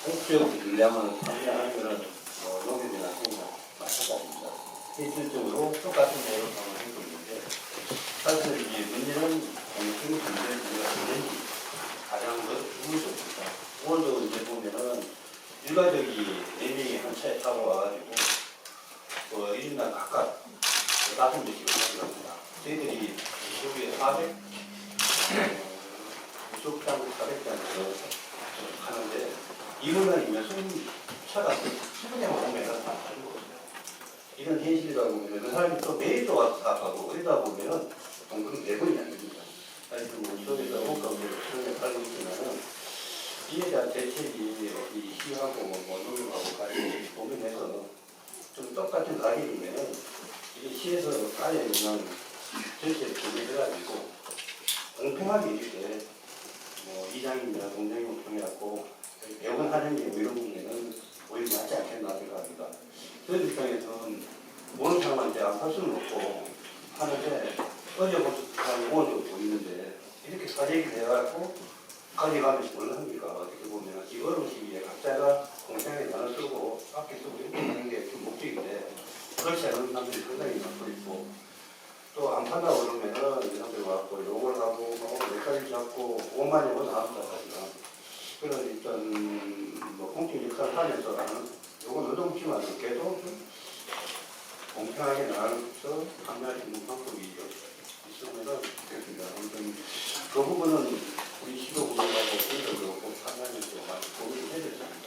공적 물량을 판매하는 것은 농협이나 생산 마찬가지입니다. 실질적으로 똑같은 대로 방어하고 있는데 사실 이제 문제는 공식 문제가 있는지 가장 우선입니다. 오늘도 이제 보면은 일가족이 4명이 한 차에 타고 와가지고 1인당 각각 5개씩을 가져갑니다. 저희들이 이쪽에 400장, 400장을 하는데 이물만이면 차가 10분에 오면 다 가지고 이런 현실이다 보면 그 사람이 또 매일 또 와서 가고 이러다 보면은 동금 4번이 안 됩니다. 그래서 우리 속에서 호감을 처음에 팔고 있지만은 이에 대한 대책이 시하고 농협하고 같이 고민해서 좀 똑같은 가격이면은 이게 시에서 아예 그냥 전체를 준비해가지고 공평하게 이렇게 이장이나 공장을 통해갖고 배원하는 게 이런 부분에는 오히려 맞지 않겠나 생각합니다. 저희 입장에서는 오는 사람한테 안 팔 수는 없고 하는데 어제부터 오늘도 보이는데 이렇게 사재기 돼갖고 가져가면서 뭘 합니까? 어떻게 보면 이 어려운 시기에 각자가 공평하게 나눠 쓰고 아껴 쓰고 이렇게 하는 게 좀 목적인데 그렇지 않은 사람들이 상당히 많고 있고 또 안 판다고 그러면은 이 사람들 와갖고 욕을 하고 몇 가지 잡고 5만이 뭐 나왔다 하니까 그런 일단 공적 역할을 하면서 나는 요건 노동지만 그래도 좀 공평하게 나눠서 판매할 수 있는 방법이 있으면은 좋겠습니다. 아무튼 그 부분은 우리 시도 구성하고 그렇고 판매하면서 많이 고민을 해야 되지 않을까.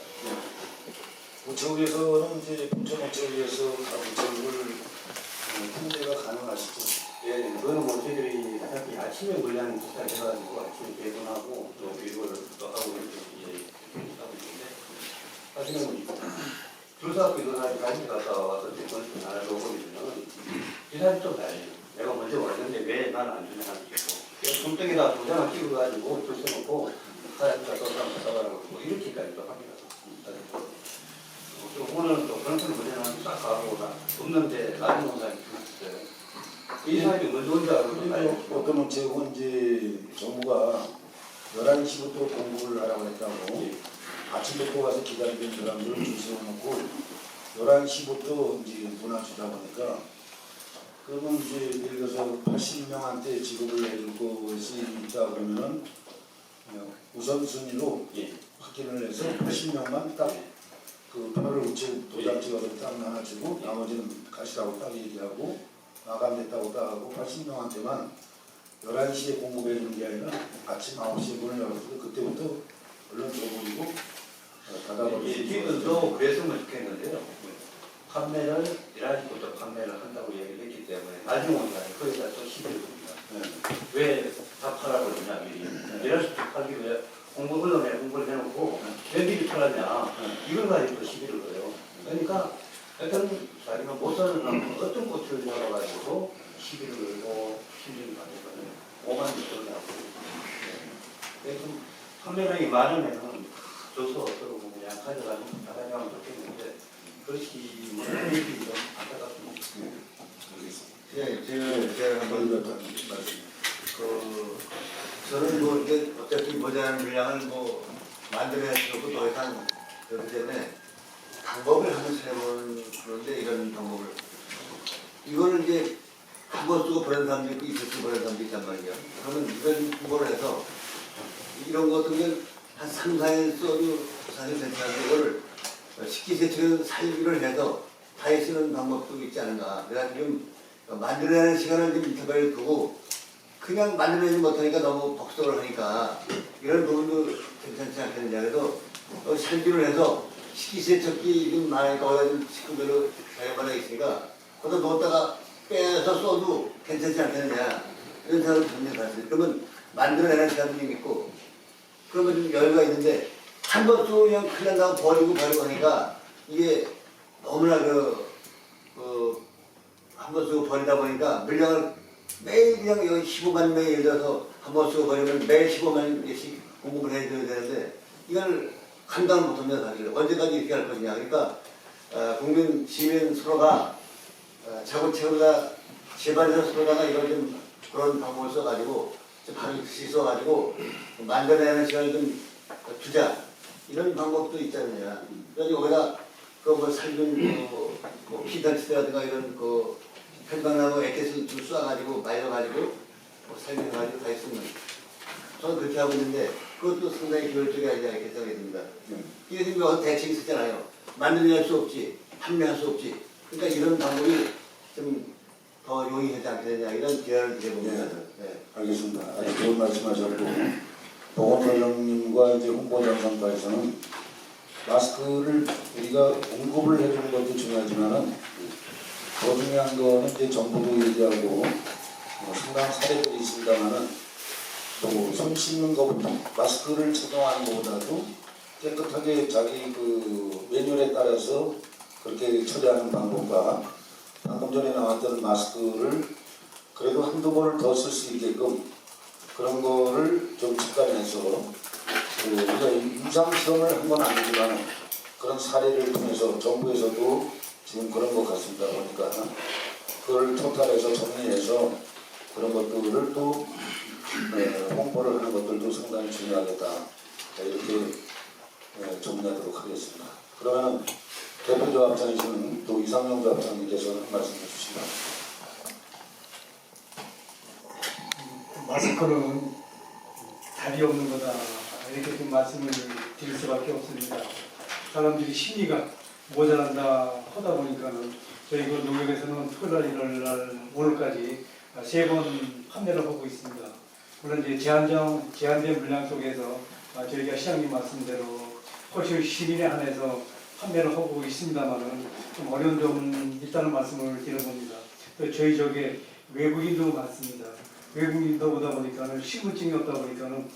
우체국에서는 이제 본청업체에서 우체국을 통제가 가능하시죠? 예, 그거는 저희들이 어차피 아침에 물량이 도착해가지고 아침에 배분하고 또 이거를 또 하고 이렇게 하고 있는데 사실은 줄서서 일어나서 다시 갔다 와서 대본을 하나 줘버리면 이 사람이 좀 달라요. 내가 먼저 왔는데 왜 나는 안 주냐 하는 식으로 손등에다 도장을 찍어가지고 줄 서놓고 사람이 가서 사람 갔다 와라고 이렇게까지도 합니다. 오늘 또 그런 문제는 싹 가고 없는데 나중에 온 사람이 있어요. 이 사람이 먼저 온 줄 알고 어떤 우체국은 이제 정부가 11시부터 공부를 하라고 했다고 아침부터 와서 기다리던 사람들을 줄 세워놓고 11시부터 이제 문화 주다 보니까 그러면 이제 예를 들어서 80명한테 지급을 해줄 것이 있다 그러면은 우선순위로 확인을 해서 80명만 딱 그 표를 우체국 도장 찍어서 딱 하나 주고 나머지는 가시라고 딱 얘기하고 마감됐다고 딱 하고 80명한테만 11시에 공급해 주는 게 아니라 아침 9시에 문을 열어서 그때부터 얼른 줘버리고 닫아버리고 지금도 그랬으면 좋겠는데요. 판매를 11시부터 판매를 한다고 얘기를 했기 때문에 나중에 온 사람이 거기다 또 시비를 겁니다. 왜 다 팔아고 그러냐 미리 11시부터 팔기 왜 공부 언론에 공부를 해놓고 왜 미리 팔았냐 이걸 가지고 또 시비를 거예요. 그러니까 어떤 자기가 못 사는 사람은 어떤 꽃을 잡아가지고 시비를 걸고 심리를 가지고는 5만 원을 나고 그래서 판매량이 많으면 줘서 어쩌고 그냥 가져가면 좋겠는데 그렇지 못하는 일이 좀 안타깝습니다. 예, 제가 한번 저는 뭐 이제 어차피 모자란 물량을 뭐 만들어야 되고 더 이상 그렇기 때문에 방법을 한번 찾아보는데 이런 방법을 이거를 이제 한 번 쓰고 버리는 사람도 있고 이틀 쓰고 버리는 사람도 있단 말이에요. 그러면 이런 방법을 해서 이런 것들은 한 3, 4일 써도 사실 괜찮은데 이거를 식기세척을 살기를 해서 다해 쓰는 방법도 있지 않은가. 내가 지금 만들어내는 시간을 좀 인터벌 두고 그냥 만들어내지 못하니까 너무 복속을 하니까 이런 부분도 괜찮지 않겠느냐. 그래서 살기를 해서 식기세척기 좀 많으니까 거기다 좀 식구대로 자연반에 있으니까 거기다 놓았다가 빼서 써도 괜찮지 않겠느냐. 이런 생각을 전혀 봤어요. 그러면 만들어내는 시간도 좀 있고 그러면 좀 여유가 있는데 한 번 또 그냥 큰일 난다고 버리고 하니까 이게 너무나 한 번 쓰고 버리다 보니까 물량을 매일 그냥 여기 15만 명이 예를 들어서 한 번 쓰고 버리면 매일 15만 개씩 공급을 해줘야 되는데 이걸 감당을 못합니다. 사실 언제까지 이렇게 할 것이냐. 그러니까 국민 시민 서로가 차고차고다 제발해서 서로다가 이걸 좀 그런 방법을 써가지고 좀 반드시 써가지고 만들어내는 시간을 좀 주자. 이런 방법도 있잖아요. 그래서 거기다 그뭐 살균 뭐 피달치라든가 이런 그 편강나무 액켓을 좀 쏴가지고 말려가지고 뭐 살균해가지고 다 있으면 저는 그렇게 하고 있는데 그것도 상당히 효율적이 아니지 않겠다 생각이 이게 지금 여기 대책이 있었잖아요. 만들어낼 수 없지, 판매할 수 없지. 그러니까 이런 방법이 좀 더 용이하지 않겠느냐 이런 제안을 드려봅니다. 네. 알겠습니다. 아주 좋은 말씀하셨고 보건소장님과 이제 홍보장관과에서는 마스크를 우리가 공급을 해주는 것도 중요하지만은 더 중요한 거는 이제 정부도 얘기하고 상당한 사례들이 있습니다만은 또 손 씻는 것부터 마스크를 착용하는 것보다도 깨끗하게 자기 그 매뉴얼에 따라서 그렇게 처리하는 방법과 방금 전에 나왔던 마스크를 그래도 한두 번을 더 쓸 수 있게끔 그런 거를 좀 직관해서 우리가 임상 실험을 한 건 아니지만 그런 사례를 통해서 정부에서도 지금 그런 것 같습니다. 그러니까 그걸 토탈해서 정리해서 그런 것들을 또 홍보를 하는 것들도 상당히 중요하겠다. 이렇게 정리하도록 하겠습니다. 그러면 대표조합장이시는 또 이상용 조합장님께서 한 말씀 해주시면. 마스크는 답이 없는 거다 이렇게 좀 말씀을 드릴 수밖에 없습니다. 사람들이 심리가 모자란다 하다 보니까는 저희 그 농협에서는 토요일 일요일 오늘까지 3번 판매를 하고 있습니다. 물론 이제 제한된 물량 속에서 저희가 시장님 말씀대로 홀실 시민에 한해서 판매를 하고 있습니다만은 좀 어려운 점은 있다는 말씀을 드려봅니다. 저희 쪽에 외국인도 많습니다. 외국인도 오다 보니까는 신분증이 없다 보니까는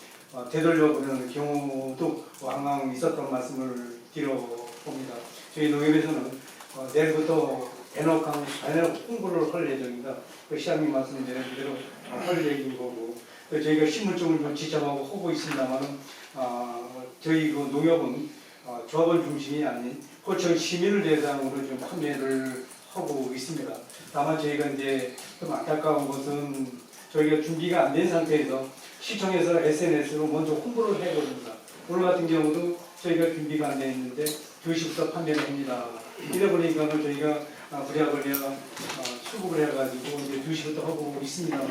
되돌려보내는 경우도 왕왕 있었던 말씀을 드려봅니다. 저희 농협에서는 내일부터 배너 홍보를 할 예정입니다. 시장님 말씀대로 할 얘기인 거고 저희가 신분증을 좀 지참하고 하고 있습니다만은 저희 그 농협은 조합원 중심이 아닌 포천 시민을 대상으로 좀 판매를 하고 있습니다. 다만 저희가 이제 좀 안타까운 것은 저희가 준비가 안 된 상태에서 시청에서 SNS로 먼저 홍보를 해버립니다. 오늘 같은 경우도 저희가 준비가 안 돼 있는데 2시부터 판매를 합니다. 이래 보니까는 저희가 부랴부랴 수급을 해가지고 이제 2시부터 하고 있습니다만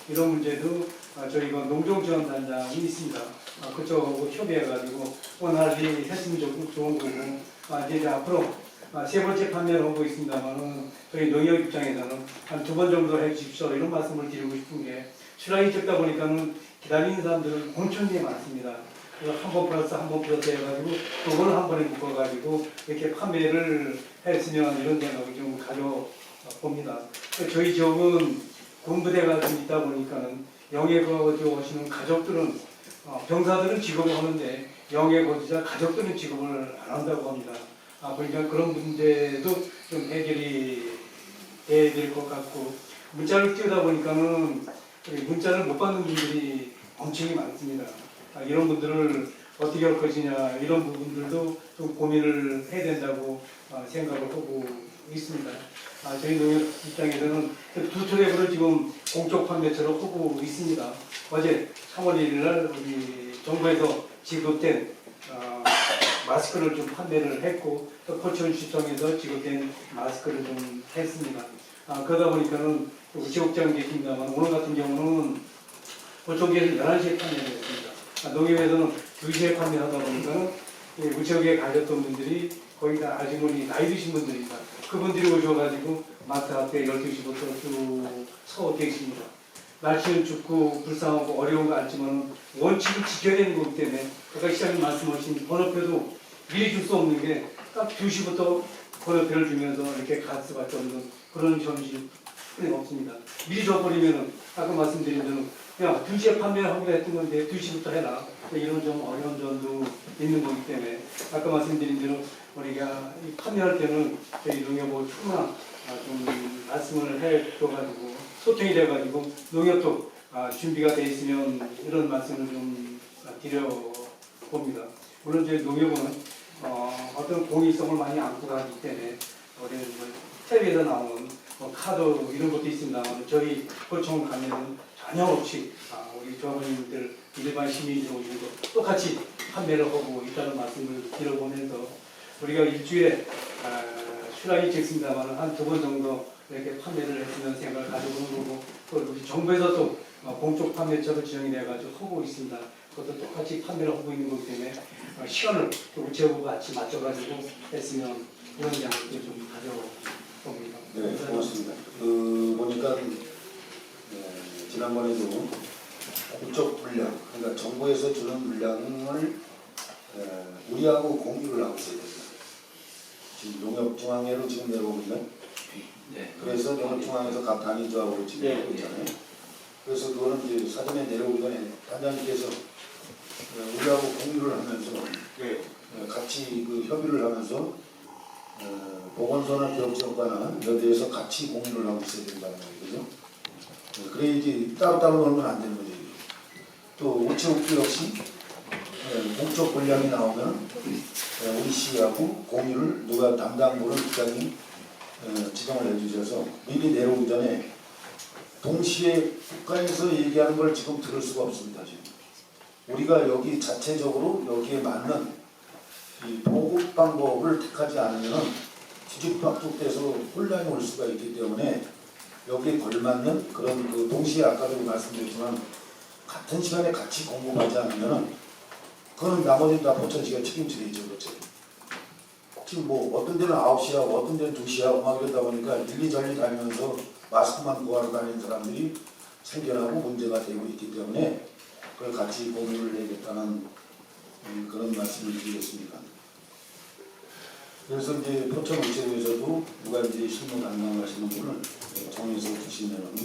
이런 문제도 저희가 농정지원단장이 있습니다. 그쪽하고 협의해가지고 원활히 했으면 좋은 거고 이제 앞으로 3번째 판매를 하고 있습니다만은 저희 농협 입장에서는 한 2번 정도 해주십시오 이런 말씀을 드리고 싶은 게 수량이 적다 보니까는 기다리는 사람들은 엄청나게 많습니다. 그래서 한 번 플러스 해가지고 그거를 한 번에 묶어가지고 이렇게 판매를 했으면 이런 생각을 좀 가져봅니다. 저희 지역은 군부대가 좀 있다 보니까는 영예 거주 오시는 가족들은 병사들은 직업을 하는데 영예 거주자 가족들은 직업을 안 한다고 합니다. 그러니까 그런 문제도 좀 해결이 돼야 될 것 같고 문자를 띄우다 보니까는 문자를 못 받는 분들이 엄청 많습니다. 이런 분들을 어떻게 할 것이냐 이런 부분들도 좀 고민을 해야 된다고 생각을 하고 있습니다. 저희 농협 입장에서는 2트랙으로 지금 공적 판매처럼 하고 있습니다. 어제 3월 1일 날 우리 정부에서 지급된 마스크를 좀 판매를 했고 또 포천시청에서 지급된 마스크를 좀 했습니다. 그러다 보니까는 지역장 계십니다만 오늘 같은 경우는 포천에서 11시에 판매를 했습니다. 농협에서는 2시에 판매하다 보니까는 우리 지역에 가셨던 분들이 거의 다 아주머니 나이 드신 분들입니다. 그분들이 오셔가지고 마트 앞에 12시부터 쭉 서 계십니다. 날씨는 춥고 불쌍하고 어려운 거 알지만 원칙을 지켜야 되는 거기 때문에 아까 시장님 말씀하신 번호표도 미리 줄 수 없는 게 딱 2시부터 번호표를 주면서 이렇게 갈 수밖에 없는 그런 현실이 없습니다. 미리 줘버리면은 아까 말씀드린 대로 그냥 2시에 판매하기로 했던 건데 2시부터 해라. 이런 좀 어려운 점도 있는 거기 때문에 아까 말씀드린 대로 우리가 판매할 때는 저희 농협을 충분한 좀 말씀을 해줘가지고 소통이 돼가지고 농협도 준비가 돼 있으면 이런 말씀을 좀 드려봅니다. 물론 저희 농협은 어떤 공익성을 많이 안고 가기 때문에 우리 텔레비에서 나오는 카드 이런 것도 있습니다만 저희 포청을 가면은 전혀 없이 우리 조합원님들 일반 시민들 오시고 똑같이 판매를 하고 있다는 말씀을 드려보면서 우리가 일주일에 수량이 적습니다만 한 2번 정도 이렇게 판매를 했으면 생각을 가지고 있는 거고 또 우리 정부에서도 공적 판매처로 지정이 돼가지고 하고 있습니다. 그것도 똑같이 판매를 하고 있는 거기 때문에 시간을 우리 제보가 같이 맞춰가지고 했으면 그런 양을 좀 가져봅니다. 네, 고맙습니다. 보니까 지난번에도 공적 물량, 그러니까 정부에서 주는 물량을 우리하고 공유를 하고 있어야 됩니다. 지금 농협중앙회로 지금 내려오고 있는. 네. 그래서 농협중앙에서 각 단위조합으로 지금 하고 있잖아요. 그래서 그거는 이제 사전에 내려오기 전에 단장님께서 우리하고 공유를 하면서 같이 그 협의를 하면서 보건소나 기업체육관은 여기에서 같이 공유를 하고 있어야 된다는 거죠. 그래야지 따로따로 놀면 안 되는 거죠. 또 우체국도 역시 공적 분량이 나오면 우리 시하고 공유를 누가 담당부를 부장님 지정을 해주셔서 미리 내려오기 전에 동시에 국가에서 얘기하는 걸 지금 들을 수가 없습니다. 지금 우리가 여기 자체적으로 여기에 맞는 이 보급 방법을 택하지 않으면 뒤죽박죽돼서 혼란이 올 수가 있기 때문에 여기에 걸맞는 그런 그 동시에 아까도 말씀드렸지만 같은 시간에 같이 공급하지 않으면 그거는 나머지는 다 보천시가 책임지겠죠. 그렇죠. 지금 뭐 어떤 데는 9시하고 어떤 데는 2시하고 막 이러다 보니까 일리전리 다니면서 마스크만 구하러 다니는 사람들이 생겨나고 문제가 되고 있기 때문에 그걸 같이 공유를 해야겠다는 그런 말씀을 드리겠습니다. 그래서 이제 포천우체국에서도 누가 이제 실무 담당하시는 분을 정해서 주시면은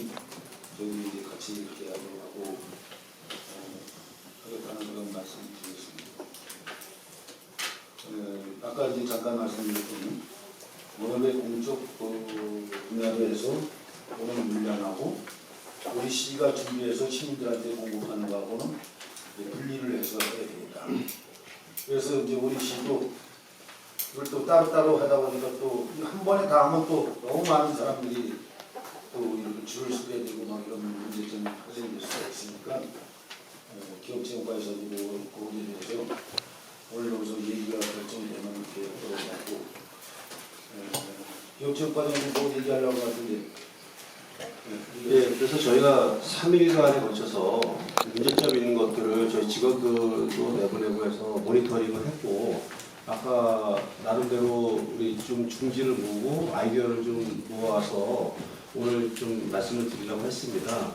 저희 이제 같이 이렇게 하고 하겠다는 그런 말씀을 드리겠습니다. 아까 이제 잠깐 말씀드렸더니 농협의 공적 분야로 해서 오는 물량하고 우리 시가 준비해서 시민들한테 공급하는 거하고는 분리를 해서 해야 되겠다. 그래서 이제 우리 시도 이걸 또 따로따로 하다 보니까 또 한 번에 다 하면 또 너무 많은 사람들이 또 이렇게 줄을 서야 되고 막 이런 문제점이 발생될 수가 있으니까 기업체육관에서도 거기에 대해서 오늘 여기서 얘기가 결정이 되면 이렇게 하도록 하고 기업체육관에서 뭐 얘기하려고 하는데 예, 그래서 저희가 3일간에 걸쳐서 문제점 있는 것들을 저희 직원들도 내보내고 해서 모니터링을 했고 아까 나름대로 우리 좀 중지를 모으고 아이디어를 좀 모아서 오늘 좀 말씀을 드리려고 했습니다.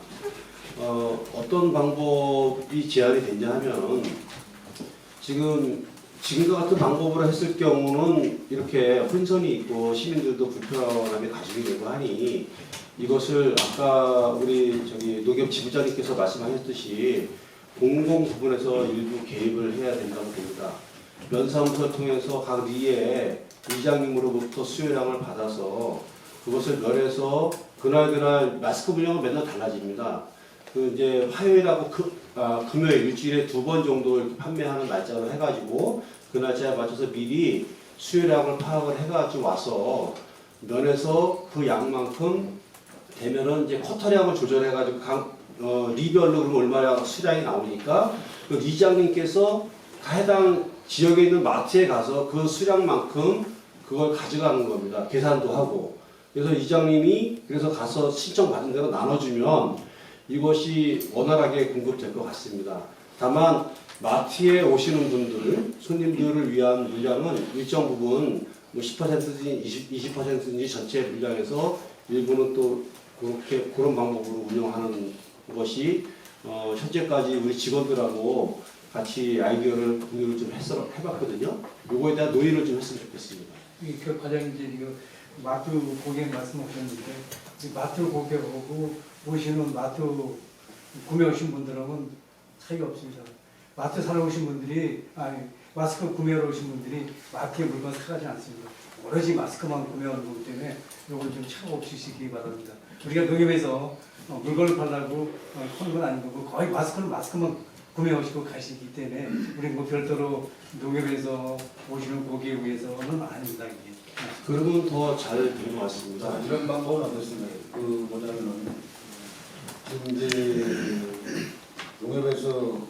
어떤 방법이 제안이 됐냐 하면 지금과 같은 방법으로 했을 경우는 이렇게 혼선이 있고 시민들도 불편함이 가지게 되고 하니 이것을 아까 우리 농협 지부장님께서 말씀하셨듯이 공공 부분에서 일부 개입을 해야 된다고 봅니다. 면사무소를 통해서 각 리에 의장님으로부터 수요량을 받아서 그것을 면해서 그날 마스크 분량은 맨날 달라집니다. 그 이제 화요일하고 금요일 일주일에 2번 정도 이렇게 판매하는 날짜로 해가지고 그 날짜에 맞춰서 미리 수요량을 파악을 해가지고 와서 면에서 그 양만큼 되면은 이제 쿼터량을 조절해가지고 리별로 그러면 얼마나 수량이 나오니까 그 리장님께서 해당 지역에 있는 마트에 가서 그 수량만큼 그걸 가져가는 겁니다. 계산도 하고. 그래서 이장님이 그래서 가서 신청받은 대로 나눠주면 이것이 원활하게 공급될 것 같습니다. 다만 마트에 오시는 분들, 손님들을 위한 물량은 일정 부분 뭐 10%든지 20%든지 전체 물량에서 일부는 또 그런 방법으로 운영하는 것이 현재까지 우리 직원들하고 같이 아이디어를 공유를 좀 해봤거든요. 요거에 대한 논의를 좀 했으면 좋겠습니다. 그 과장님 이제 마트 고객 말씀하셨는데 마트 고객하고 오시는 마트 구매 오신 분들하고는 차이가 없습니다. 마트 사러 오신 분들이 마스크 구매하러 오신 분들이 마트에 물건 사가지 않습니다. 오로지 마스크만 구매하는 거기 때문에 이건 좀 차가 없으시기 바랍니다. 우리가 농협에서 물건을 팔라고 하는 건 아니고 거의 마스크만 구매하시고 가시기 때문에 우리 뭐 별도로 농협에서 오시는 고객에 의해서는 아닙니다. 이게. 그러면 더 잘 된 것 같습니다. 자, 이런 방법은 어떻습니까? 뭐냐면은 지금 이제 농협에서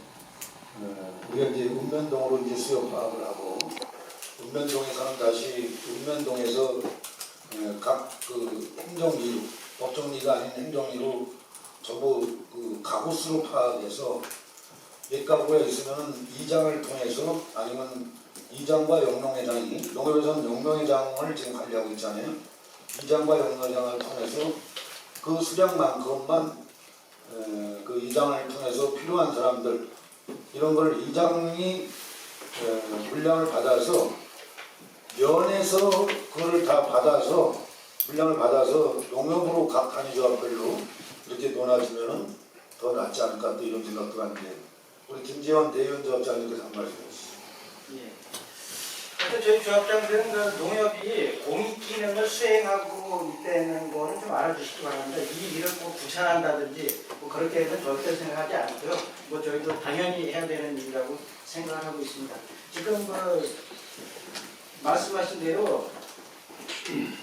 우리가 이제 읍면동으로 이제 수요 파악을 하고 읍면동에서는 다시 읍면동에서 각 그 행정리, 법정리가 아닌 행정리로 전부 그 가구 수로 파악해서 몇 가구가 있으면은 이장을 통해서 아니면 이장과 영농회장이 농협에서는 영농회장을 지금 관리하고 있잖아요. 이장과 영농회장을 통해서 그 수량만큼만 그 이장을 통해서 필요한 사람들 이런 걸 이장이 물량을 받아서 면에서 그거를 다 받아서 물량을 받아서 농협으로 각 단위조합별로 이렇게 논하시면은 더 낫지 않을까 또 이런 생각도 하는데 우리 김재원 대의원조합장님께서 한 말씀 해주시죠. 예. 그래서 저희 조합장들은 그 농협이 공익 기능을 수행하고 있다는 거는 좀 알아주시기 바랍니다. 이 일을 꼭 부천한다든지 뭐 그렇게는 절대 생각하지 않고요. 뭐 저희도 당연히 해야 되는 일이라고 생각을 하고 있습니다. 지금 그 말씀하신 대로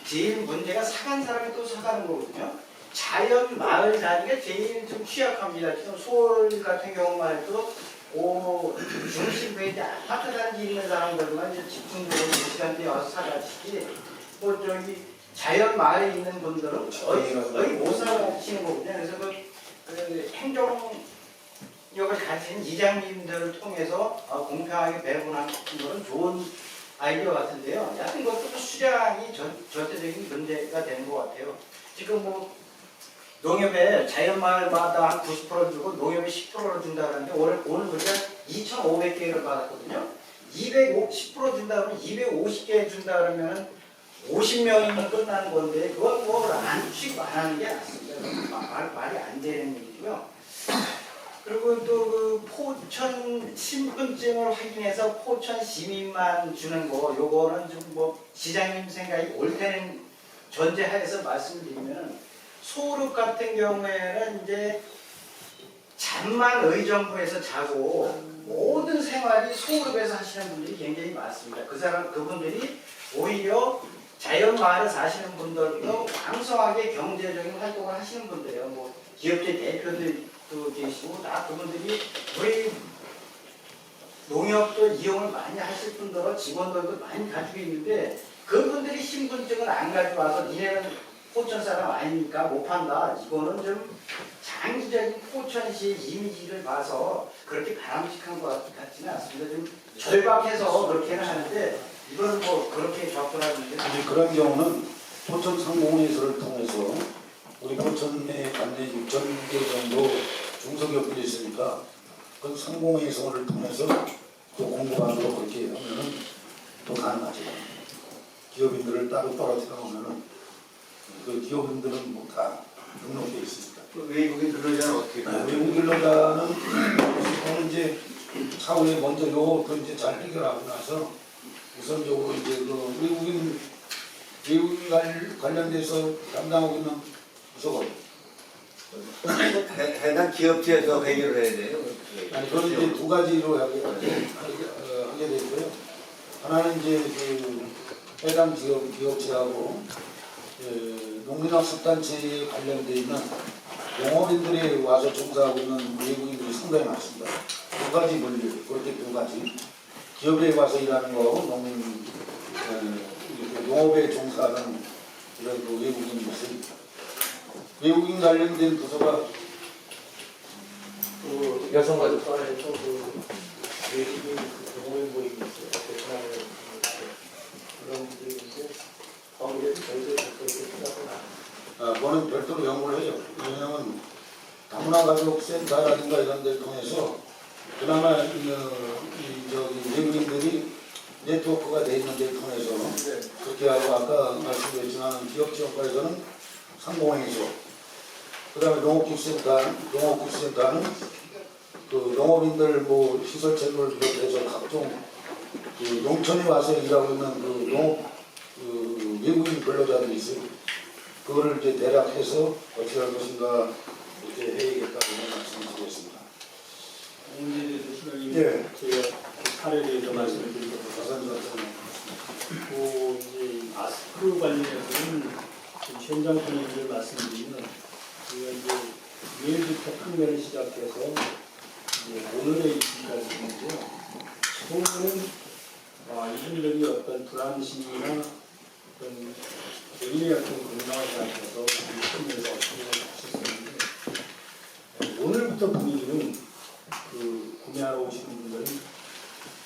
제일 문제가 사간 사람이 또 사가는 거거든요. 자연 마을 자리가 제일 좀 취약합니다. 지금 서울 같은 경우만 해도 중심부에 이제 아파트 단지 있는 사람들만 이제 집중적으로 그 시간대에 와서 살아가시지 뭐 저기 자연 마을에 있는 분들은 거의 못 살아가시는 거거든요. 그래서 그 행정력을 가진 이장님들을 통해서 공평하게 배분하는 것은 좋은 아이디어 같은데요. 하여튼 그것도 수량이 절대적인 문제가 되는 것 같아요. 지금 뭐 농협에 자연마을마다 한 90% 주고 농협이 10%를 준다는데 오늘 우리가 2,500개를 받았거든요. 10% 준다 그러면 250개 준다 그러면 50명이면 끝나는 건데 그건 뭐 안 취급 안 하는 게 낫습니다. 말이 안 되는 일이고요. 그리고 또 그 포천 신분증을 확인해서 포천 시민만 주는 거 요거는 좀 뭐 시장님 생각이 옳다는 전제하에서 말씀드리면 소읍 같은 경우에는 이제 잠만 의정부에서 자고 모든 생활이 소읍에서 하시는 분들이 굉장히 많습니다. 그분들이 오히려 자연 마을에 사시는 분들도 왕성하게 경제적인 활동을 하시는 분들이에요. 뭐 기업체 대표들도 계시고 다 그분들이 우리 농협도 이용을 많이 하실 분들은 직원들도 많이 가지고 있는데 그분들이 신분증을 안 가지고 와서 니네는 포천 사람 아니니까 못 판다. 이거는 좀 장기적인 포천시의 이미지를 봐서 그렇게 바람직한 것 같지는 않습니다. 좀 절박해서 그렇게는 하는데 이거는 뭐 그렇게 접근하는 게 이제 그런 경우는 포천 상공회의소를 통해서 우리 포천에 관내 6,000개 정도 중소기업들이 있으니까 그 상공회의소를 통해서 또 공급하도록 그렇게 하면은 더 가능하죠. 기업인들을 따로 떨어뜨려 놓으면은 그 기업인들은 뭐 다 등록돼 있으니까. 외국인 근로자는 어떻게 돼요? 외국인 근로자는 이제 차후에 먼저 요것도 이제 잘 해결하고 나서 우선적으로 이제 그 외국인 관련돼서 담당하고 있는 부서가 해당 기업체에서 해결을 해야 돼요. 아니 그건 이제 두 가지로 하게 되고요. 하나는 이제 그 해당 기업체하고 농민학습단체에 관련돼 있는 농업인들이 와서 종사하고 있는 외국인들이 상당히 많습니다. 두 가지 분류, 그렇게 두 가지. 기업에 와서 일하는 거하고 농업에 종사하는 이런 그 외국인이 있습니다. 외국인 관련된 부서가 그 여성가족관에서 그 외국인 동호회 모임이 있어요. 베트남에 그런 분들이 있는데 아무래도 저희들 그렇게 생각은 안 해요. 그거는 별도로 연구를 해요. 왜냐하면 다문화가족센터라든가 이런 데를 통해서 그나마 저기 외국인들이 네트워크가 돼 있는 데를 통해서 그렇게 하고 아까 말씀드렸지만 기업지원과에서는 상공회의소 그 다음에 농업기술센터는 그 농업인들 뭐 시설체를 비롯해서 각종 그 농촌에 와서 일하고 있는 그 농업 그 외국인 근로자들이 있어요. 그거를 이제 대략해서 어떻게 할 것인가 이렇게 해야겠다고 말씀드리겠습니다. 문제에 대해서 시장님 예. 제가 사례에 대해서 말씀을 드리도록 그 이제 마스크 관련해서는 지금 현장 분위기를 말씀드리면 우리가 이제 내일부터 판매를 시작해서 오늘의 이슈까지 있는데요. 처음에는 이분들이 어떤 불안심이나 어떤 의미 같은 건강을 생각해서 이슈에서 어떻게 하셨었는데 오늘부터 분위기는 그 구매하러 오시는 분들은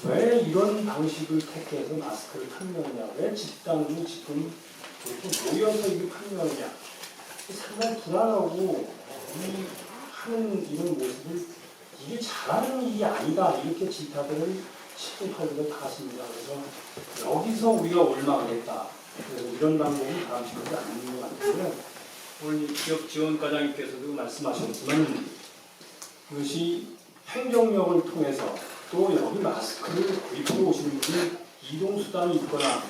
왜 이런 방식을 택해서 마스크를 판매하느냐, 왜 집단으로 지금 이렇게 모여서 이걸 판매하느냐, 상당히 불안하고 이 하는 이런 모습을 이게 잘하는 일이 아니다 이렇게 질타들을 10분 8분을 다 하십니다. 그래서 여기서 우리가 올라가겠다. 그래서 이런 방법은 바람직하지 않는 것 같은데요. 오늘 기업 지원과장님께서도 말씀하셨지만 이것이 행정력을 통해서 또 여기 마스크를 구입하러 오시는 분이 이동수단이 있거나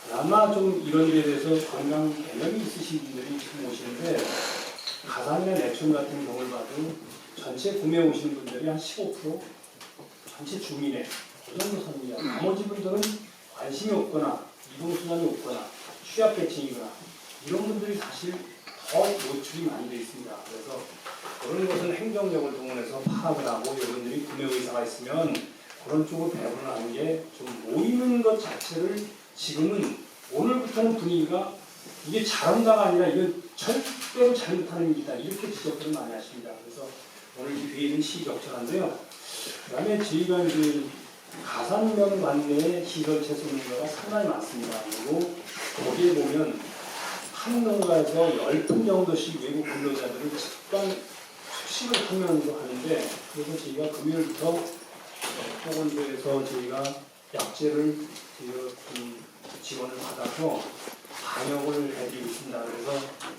그나마 좀 이런 데에 대해서 건강 개념이 있으신 분들이 지금 오시는데 가산이나 내촌 같은 경우를 봐도 전체 구매 오시는 분들이 한 15% 전체 주민의 그 정도 선이야. 나머지 분들은 관심이 없거나 이동수단이 없거나 취약계층이거나 이런 분들이 사실 더 노출이 많이 되어 있습니다. 그래서 그런 것은 행정력을 동원해서 파악을 하고 여러분들이 구매 의사가 있으면 그런 쪽으로 배분을 하는 게 좀 모이는 것 자체를 지금은 오늘부터는 분위기가 이게 잘한다가 아니라 이건 절대로 잘못하는 일이다 이렇게 지적들을 많이 하십니다. 그래서 오늘 이 회의는 시적절한데요. 그다음에 저희가 이제 가산면 관내에 시설 채소농가가 상당히 많습니다. 그리고 거기에 보면 한 농가에서 10분 정도씩 외국 근로자들을 집단 숙식을 하면서 하는데 그래서 저희가 금요일부터 보건소에서 저희가 약제를 지원을 받아서 방역을 해드리고 있습니다. 그래서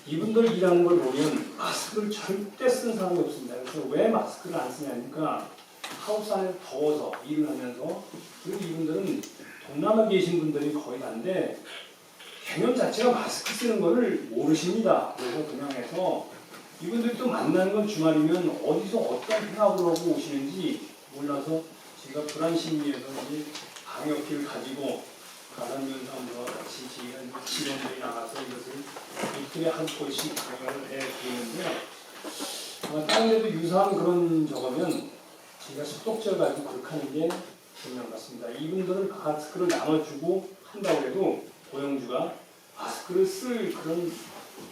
이분들 일하는 걸 보면 마스크를 절대 쓴 사람이 없습니다. 그래서 왜 마스크를 안 쓰냐니까 하우스 안에 더워서 일을 하면서 그리고 이분들은 동남아 계신 분들이 거의 다인데 개념 자체가 마스크 쓰는 거를 모르십니다. 그래서 그냥 해서 이분들이 또 만나는 건 주말이면 어디서 어떤 생각을 하고 오시는지 몰라서 제가 불안 심리에서 이제 방역기를 가지고 가산면사무소와 같이 저희가 직원들이 나가서 이것을 이틀에 한 번씩 방역을 해드리는데요. 다른 데도 유사한 그런 적으면 저희가 소독제를 가지고 그렇게 하는 게 중요한 것 같습니다. 이분들은 마스크를 나눠주고 한다고 해도 고용주가 마스크를 쓸 그런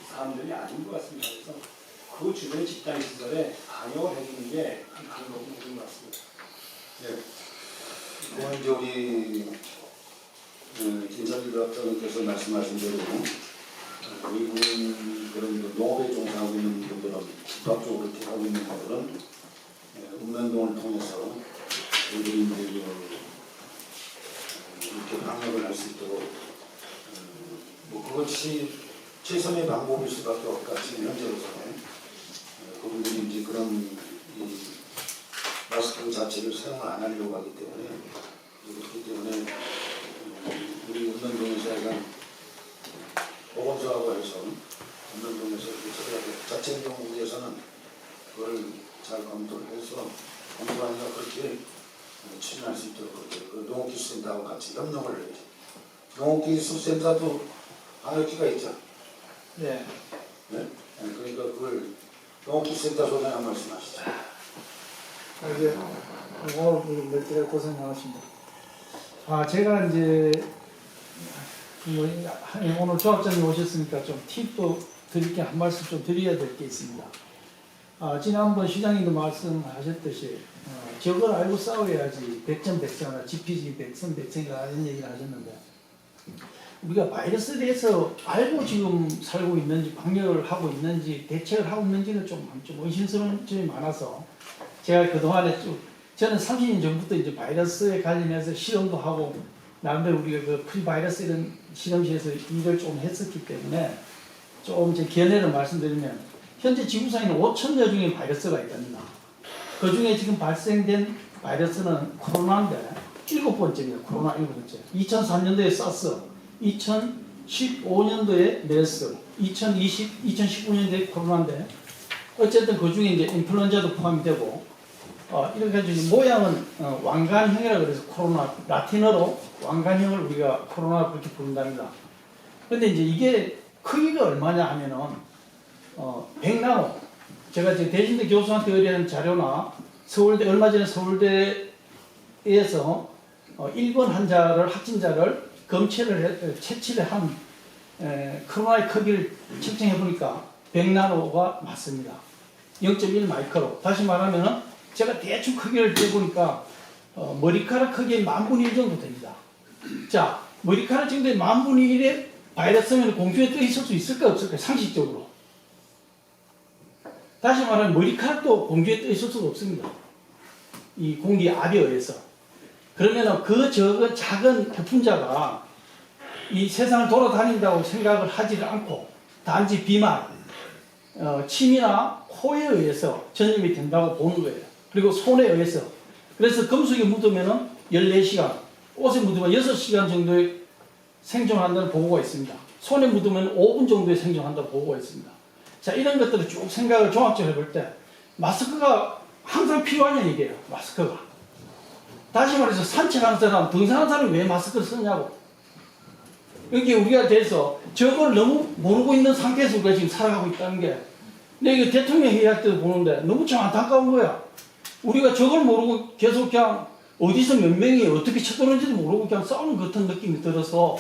사람들이 아닌 것 같습니다. 그래서 그 주변 집단 시설에 방역을 해주는 게 한 방법이 되는 것 같습니다. 네. 그건 이제 우리 김선일 박사님께서 말씀하신 대로 미국 그런 농업에 종사하고 있는 분들은 집합적으로 이렇게 하고 있는 분들은 읍면동을 통해서 우리들이 이제 이렇게 방역을 할 수 있도록 뭐 그것이 최선의 방법일 수밖에 없다. 지금 현재로서는 그분들이 이제 그런 이 마스크 자체를 사용 안 하려고 하기 때문에 그렇기 때문에 우리 읍면동에서 약간 보건소하고 해서 읍면동에서 이렇게 처리하고 자체경국에서는 그걸 잘 검토를 해서 공무원이가 그렇게 추진할 수 있도록 그렇게 그 농업기술센터하고 같이 협력을 해야죠. 농업기술센터도 방역기가 있죠. 네. 네? 그러니까 그걸 농업기술센터 소장님 한 말씀 하시죠. 이제 오늘 몇 개가 고생 많으십니다. 제가 이제 오늘 조합장님 오셨으니까 좀 팁도 드릴 게 한 말씀 좀 드려야 될 게 있습니다. 지난번 시장님도 말씀하셨듯이 저걸 알고 싸워야지 백전백승이나 지피지 백선백승이라 이런 얘기를 하셨는데 우리가 바이러스에 대해서 알고 지금 살고 있는지 방역을 하고 있는지 대책을 하고 있는지는 좀 의심스러운 점이 많아서 제가 그동안에 저는 30년 전부터 이제 바이러스에 관련해서 실험도 하고 나름대로 우리가 그 프리바이러스 이런 실험실에서 일을 좀 했었기 때문에 좀 제 견해를 말씀드리면 현재 지구상에는 5,000여 종의 바이러스가 있답니다. 그 중에 지금 발생된 바이러스는 코로나인데 7번째입니다. 코로나 7번째. 2003년도에 사스, 2015년도에 메르스, 2019년도에 코로나인데 어쨌든 그 중에 이제 인플루엔자도 포함이 되고 이렇게 해서 모양은 왕관형이라고 그래서 코로나 라틴어로 왕관형을 우리가 코로나 그렇게 부른답니다. 근데 이제 이게 크기가 얼마냐 하면은 100나노 제가 이제 대신대 교수한테 의뢰한 자료나 서울대 얼마 전에 서울대에서 1번 확진자를 채취를 한 코로나의 크기를 측정해 보니까 100나노가 맞습니다. 0.1 마이크로. 다시 말하면 제가 대충 크기를 재보니까 머리카락 크기의 10,000분의 1 정도 됩니다. 자, 머리카락 정도의 10,000분의 1의 바이러스면 공중에 떠 있을 수 있을까 없을까 상식적으로. 다시 말하면 머리카락도 공중에 떠 있을 수가 없습니다. 이 공기 압에 의해서. 그러면 그 적은 작은 표fun자가 이 세상을 돌아다닌다고 생각을 하지를 않고 단지 비말, 침이나 코에 의해서 전염이 된다고 보는 거예요. 그리고 손에 의해서. 그래서 금속에 묻으면 14시간, 옷에 묻으면 6시간 정도의 생존한다는 보고가 있습니다. 손에 묻으면 5분 정도의 생존한다는 보고가 있습니다. 자, 이런 것들을 쭉 생각을 종합적으로 해볼 때 마스크가 항상 필요하냐는 얘기예요. 마스크가. 다시 말해서 산책하는 사람, 등산하는 사람이 왜 마스크를 쓰냐고. 여기 우리가 돼서 저걸 너무 모르고 있는 상태에서 우리가 지금 살아가고 있다는 게, 근데 이거 대통령 회의할 때도 보는데 너무 좀 안타까운 거야. 우리가 저걸 모르고 계속 그냥 어디서 몇 명이 어떻게 쳐들어오는지도 모르고 그냥 싸우는 것 같은 느낌이 들어서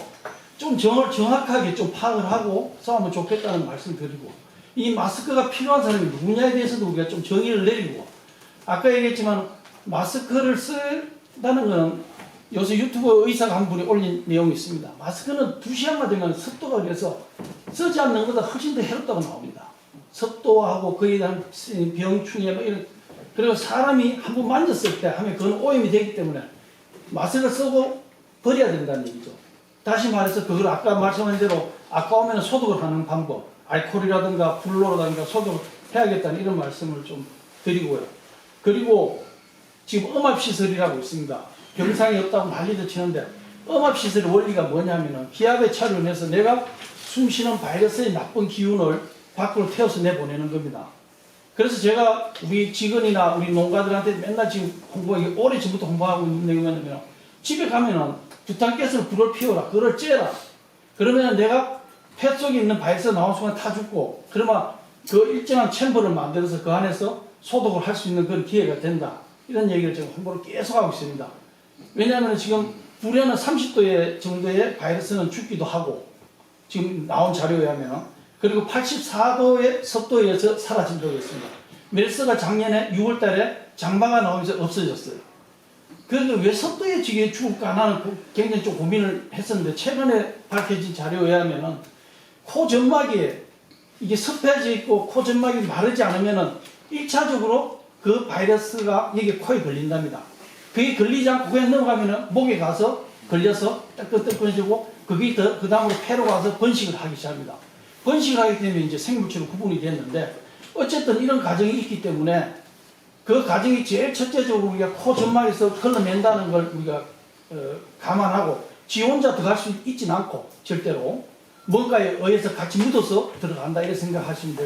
좀 정확하게 좀 파악을 하고 싸우면 좋겠다는 말씀 드리고, 이 마스크가 필요한 사람이 누구냐에 대해서도 우리가 좀 정의를 내리고, 아까 얘기했지만 마스크를 쓴다는 건 요새 유튜브 의사가 한 분이 올린 내용이 있습니다. 마스크는 2시간만 되면 습도가 그래서 쓰지 않는 것보다 훨씬 더 해롭다고 나옵니다. 습도하고 거기에 대한 병충해 뭐 이런, 그리고 사람이 한 번 만졌을 때 하면 그건 오염이 되기 때문에 마스크를 쓰고 버려야 된다는 얘기죠. 다시 말해서 그걸 아까 말씀한 대로 아까우면 소독을 하는 방법, 알코올이라든가 블로라든가 소독을 해야겠다는 이런 말씀을 좀 드리고요. 그리고 지금 음압시설이라고 있습니다. 병상이 없다고 난리도 치는데 음압시설의 원리가 뭐냐면은 기압에 차원해서 내가 숨쉬는 바이러스의 나쁜 기운을 밖으로 태워서 내보내는 겁니다. 그래서 제가 우리 직원이나 우리 농가들한테 맨날 지금 오래 전부터 홍보하고 있는 게 뭐냐면, 집에 가면은 부탄가스를 불을 피워라, 그걸 쬐라. 그러면 내가 폐 속에 있는 바이러스가 나온 순간 타 죽고, 그러면 그 일정한 챔버를 만들어서 그 안에서 소독을 할 수 있는 그런 기회가 된다. 이런 얘기를 제가 홍보를 계속 하고 있습니다. 왜냐하면 지금 불에는 30도 정도의 바이러스는 죽기도 하고, 지금 나온 자료에 하면, 그리고 84도의 습도에 의해서 사라진다고 했습니다. 메르스가 작년에 6월 달에 장마가 나오면서 없어졌어요. 그런데 왜 습도에 지게 죽을까? 나는 굉장히 좀 고민을 했었는데, 최근에 밝혀진 자료에 의하면 코 점막에 이게 습해져 있고 코 점막이 마르지 않으면은 1차적으로 그 바이러스가 여기 코에 걸린답니다. 그게 걸리지 않고 그냥 넘어가면은 목에 가서 걸려서 따끈따끈해지고, 그게 그 다음으로 폐로 가서 번식을 하기 시작합니다. 번식을 하기 때문에 이제 생물체로 구분이 됐는데, 어쨌든 이런 과정이 있기 때문에 그 과정이 제일 첫째적으로 우리가 코 점막에서 걸러낸다는 걸 우리가 감안하고, 지 혼자 들어갈 수 있지는 않고 절대로 뭔가에 의해서 같이 묻어서 들어간다 이렇게 생각하시면 돼요.